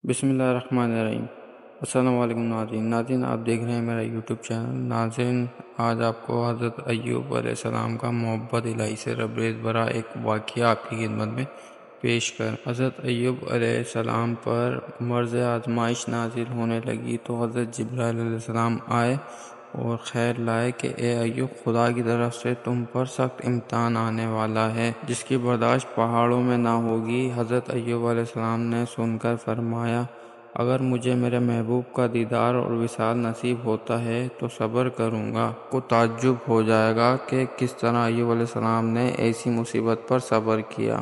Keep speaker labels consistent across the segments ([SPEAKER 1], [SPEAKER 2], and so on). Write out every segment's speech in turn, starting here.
[SPEAKER 1] बिस्मिल्लाहिर्रहमानिर्रहीम। अस्सलाम वालेकुम नाज़रीन आप देख रहे हैं मेरा यूट्यूब चैनल। नाज़रीन, आज आपको हज़रत अय्यूब अलैहिस्सलाम का मोहब्बत इलाही से रबरेज़ भरा एक वाक़या आपकी खिदमत में पेश कर। हज़रत अय्यूब अलैहिस्सलाम पर मर्ज़ आज़माइश नाज़िल होने लगी तो हज़रत जिब्राइल अलैहिस्सलाम आए और खैर लाए कि ए अय्यूब, खुदा की तरफ से तुम पर सख्त इम्तिहान आने वाला है जिसकी बर्दाश्त पहाड़ों में ना होगी। हज़रत अय्यूब अलैहिस्सलाम ने सुनकर फरमाया, अगर मुझे मेरे महबूब का दीदार और विसाल नसीब होता है तो सब्र करूँगा। को ताज्जुब हो जाएगा कि किस तरह अय्यूब अलैहिस्सलाम ने ऐसी मुसीबत पर सब्र किया।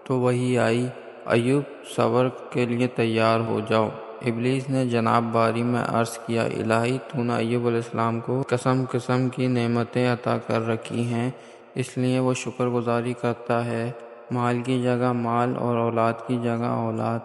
[SPEAKER 1] तो वही आई, अय्यूब सब्र के लिए तैयार हो जाओ। इब्लीस ने जनाब बारी में अर्ज़ किया, इलाही तूने अय्यूब अलैहिस्सलाम को किस्म किस्म की नेमतें अता कर रखी हैं, इसलिए वो शुक्रगुजारी करता है। माल की जगह माल और औलाद की जगह औलाद,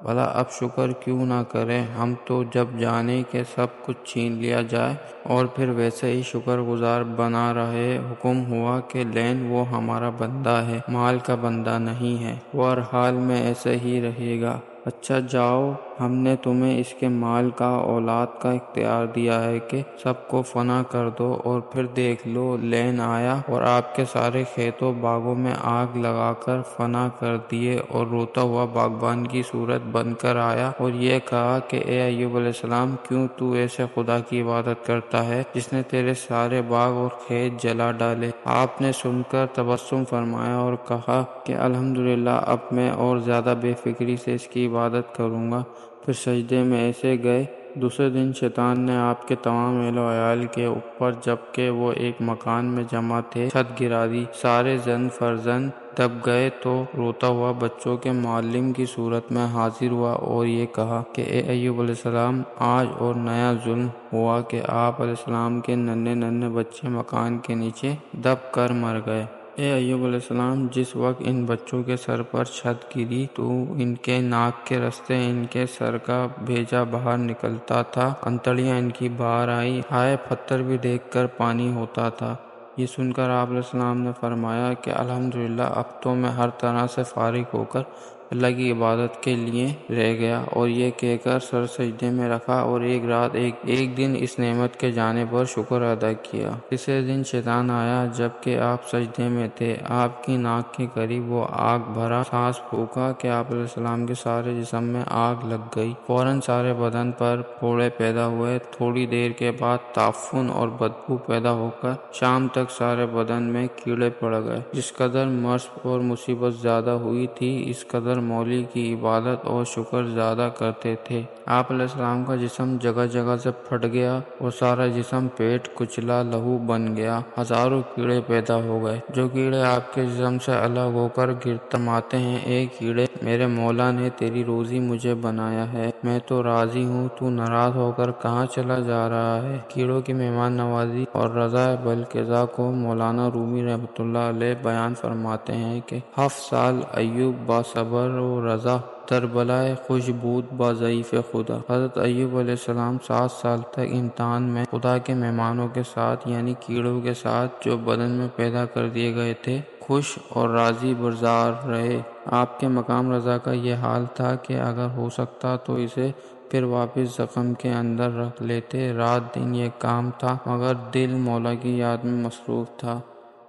[SPEAKER 1] भला अब शुक्र क्यों ना करें हम। तो जब जाने के सब कुछ छीन लिया जाए और फिर वैसे ही शुक्रगुजार बना रहे। हुक्म हुआ कि लेन वो हमारा बंदा है, माल का बंदा नहीं है, वो हर हाल में ऐसे ही रहेगा। अच्छा जाओ, हमने तुम्हें इसके माल का औलाद का इख्तियार दिया है कि सबको फना कर दो और फिर देख लो लेन आया और आपके सारे खेतों बागों में आग लगाकर फना कर दिए और रोता हुआ बागबान की सूरत बनकर आया और ये कहा कि ए अय्यूब अलैहिस्सलाम, क्यों तू ऐसे खुदा की इबादत करता है जिसने तेरे सारे बाग और खेत जला डाले। आपने सुनकर तबस्सुम फरमाया और कहा कि अल्हम्दुलिल्लाह, अब मैं और ज़्यादा बेफिक्री से इसकी इबादत करूँगा। फिर सजदे में ऐसे गए। दूसरे दिन शैतान ने आपके तमाम अहलो अयाल के ऊपर, जबकि वो एक मकान में जमा थे, छत गिरा दी। सारे जन फर्जन दब गए तो रोता हुआ बच्चों के मुअल्लिम की सूरत में हाजिर हुआ और ये कहा कि ए अय्यूब अलैहिस्सलाम, आज और नया जुल्म हुआ कि आप अलैहिस्सलाम के नन्हे नन्हे बच्चे मकान के नीचे दब कर मर गए। ए अय्यूब अलैहिस्सलाम, जिस वक्त इन बच्चों के सर पर छत गिरी तो इनके नाक के रास्ते इनके सर का भेजा बाहर निकलता था, अंतड़ियां इनकी बाहर आई, हाय पत्थर भी देखकर पानी होता था। ये सुनकर आप अलैहिस्सलाम ने फरमाया कि अल्हम्दुलिल्लाह, अब तो मैं हर तरह से फारिग होकर अल्लाह की इबादत के लिए रह गया। और ये कहकर सर सजदे में रखा और एक रात एक दिन इस नेमत के जाने पर शुक्र अदा किया। तीसरे दिन शैतान आया, जबकि आप सजदे में थे। आपकी नाक के करीब वो आग भरा सांस फूंका कि आप अलैहिस्सलाम के सारे जिस्म में आग लग गई। फौरन सारे बदन पर फोड़े पैदा हुए। थोड़ी देर के बाद ताफुन और बदबू पैदा होकर शाम तक सारे बदन में कीड़े पड़ गए। जिस कदर मर्ज और मुसीबत ज्यादा हुई थी, इस कदर मौली की इबादत और शुक्र ज्यादा करते थे। आप अलैहिस्सलाम का जिस्म जगह जगह से फट गया और सारा जिस्म पेट कुचला लहू बन गया। हजारों कीड़े पैदा हो गए, जो कीड़े आपके जिस्म से अलग होकर गिरतमाते हैं, ए कीड़े, मेरे मौला ने तेरी रोजी मुझे बनाया है, मैं तो राजी हूँ, तू नाराज होकर कहाँ चला जा रहा है। कीड़ों की मेहमान नवाजी और रज़ा बलक़ज़ा को मौलाना रूमी रहमतुल्लाह अलैह बयान फरमाते हैं कि 7 साल अय्यूब बासबर व रज़ा तरबलाए खुशबूद बाज़ईफ़ खुदा। हज़रत अय्यूब अलैहिस्सलाम 7 साल तक इम्तिहान में खुदा के मेहमानों के साथ यानी कीड़ों के साथ जो बदन में पैदा कर दिए गए थे, खुश और राजी बरजार रहे। आपके मकाम रज़ा का यह हाल था कि अगर हो सकता तो इसे फिर वापस जख्म के अंदर रख लेते। रात दिन ये काम था, मगर दिल मौला की याद में मसरूफ था।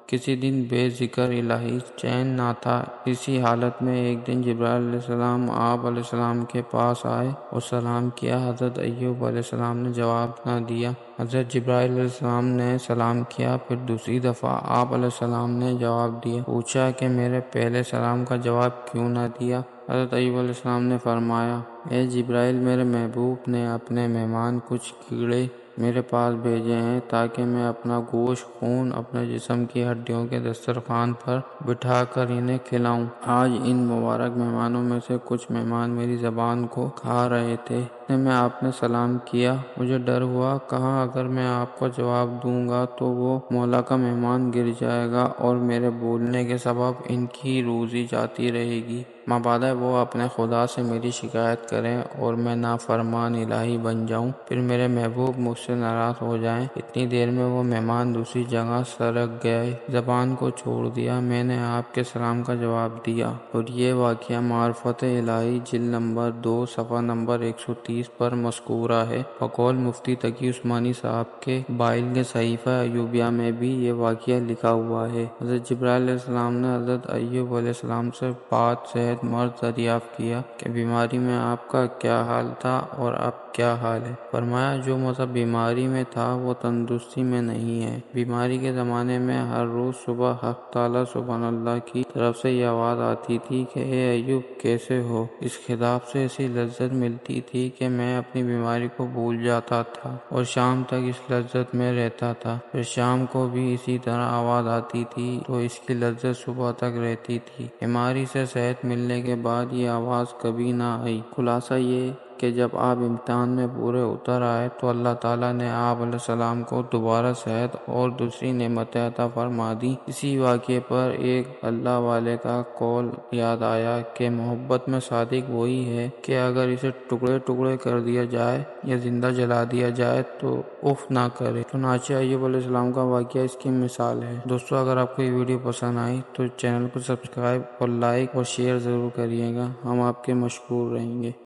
[SPEAKER 1] किसी दिन बेजिक्र इलाही चैन ना था। इसी हालत में एक दिन जिब्राइल अलैहिस्सलाम आप अलैहिस्सलाम के पास आए और सलाम किया। हज़रत अय्यूब अलैहिस्सलाम ने जवाब ना दिया। हज़रत जिब्राइल अलैहिस्सलाम ने सलाम किया, फिर दूसरी दफ़ा आप अलैहिस्सलाम ने जवाब दिया। पूछा कि मेरे पहले सलाम का जवाब क्यों ना दिया। हज़रत अय्यूब अलैहिस्सलाम ने फरमाया, ए जिब्राइल, मेरे महबूब ने अपने मेहमान कुछ कीड़े मेरे पास भेजे हैं ताकि मैं अपना गोश्त खून अपने जिस्म की हड्डियों के दस्तरखान पर बिठा कर इन्हें खिलाऊं। आज इन मुबारक मेहमानों में से कुछ मेहमान मेरी ज़बान को खा रहे थे। मैं आपने सलाम किया, मुझे डर हुआ, कहा अगर मैं आपको जवाब दूंगा तो वो मौला का मेहमान गिर जाएगा और मेरे बोलने के सबब इनकी रोजी जाती रहेगी। مبادا وہ اپنے خدا سے میری شکایت کریں اور میں نافرمان الہی بن جاؤں، پھر میرے محبوب مجھ سے ناراض ہو جائیں۔ اتنی دیر میں وہ مہمان دوسری جگہ سرک گئے، زبان کو چھوڑ دیا۔ میں نے آپ کے سلام کا جواب دیا۔ اور یہ واقعہ معرفت الہی جلد نمبر 2 صفحہ نمبر 130 پر مذکورہ ہے۔ بقول مفتی تقی عثمانی صاحب کے بائل کے صحیفہ ایوبیہ میں بھی یہ واقعہ لکھا ہوا ہے۔ حضرت جبرائیل علیہ السلام نے حضرت ایوب علیہ السلام سے پاک صحت مرد دریافت کیا کہ بیماری میں آپ کا کیا حال تھا اور اب کیا حال ہے؟ فرمایا جو مذہب بیماری میں تھا وہ تندرستی میں نہیں ہے۔ بیماری کے زمانے میں ہر روز صبح حق تعالیٰ سبحان اللہ کی طرف سے یہ آواز آتی تھی کہ اے ایوب کیسے ہو؟ اس خطاب سے ایسی لذت ملتی تھی کہ میں اپنی بیماری کو بھول جاتا تھا اور شام تک اس لذت میں رہتا تھا۔ پھر شام کو بھی اسی طرح آواز آتی تھی تو اس کی لذت صبح تک رہتی تھی۔ بیماری سے صحت ملنے کے بعد یہ آواز کبھی نہ آئی۔ خلاصہ یہ کہ جب آپ امتحان میں پورے اتر آئے تو اللہ تعالیٰ نے آپ علیہ السلام کو دوبارہ صحت اور دوسری نعمتیں عطا فرما دی۔ اسی واقعے پر ایک اللہ والے کا قول یاد آیا کہ محبت میں صادق وہی ہے کہ اگر اسے ٹکڑے ٹکڑے کر دیا جائے یا زندہ جلا دیا جائے تو اف نہ کرے۔ چنانچہ ایوب علیہ السلام کا واقعہ اس کی مثال ہے۔ دوستو اگر آپ کو یہ ویڈیو پسند آئی تو چینل کو سبسکرائب اور لائک اور شیئر ضرور کریے گا، ہم آپ کے مشکور رہیں گے۔